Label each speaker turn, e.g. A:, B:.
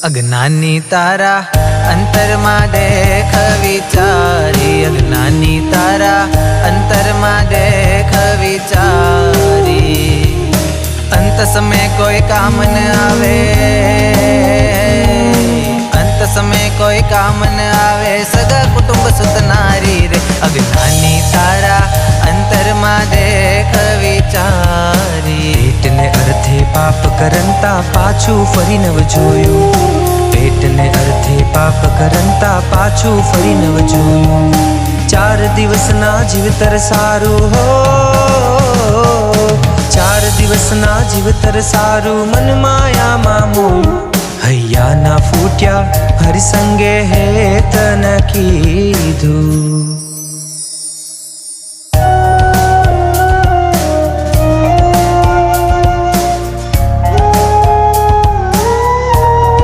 A: अज्ञानी तारा अंतर में देख विचारी, अज्ञानी तारा अंतर में देख विचारी। अंत समय कोई काम न आवे, अंत समय कोई काम न आवे, सगा कुटुंब सुत नारी रे। अज्ञानी तारा अंतर में देख विचारी।
B: पेट ने अर्थे पाप करंता पाछू फरी नव जोयो, पेट ने अर्थे पाप करंता पाछू फरी नव जोयो। 4 दिवस ना जीवतर सारू हो, 4 दिवस ना जीवतर सारू, मन माया मामो हैया ना फूट्या हरि संगे हे तन कीधु।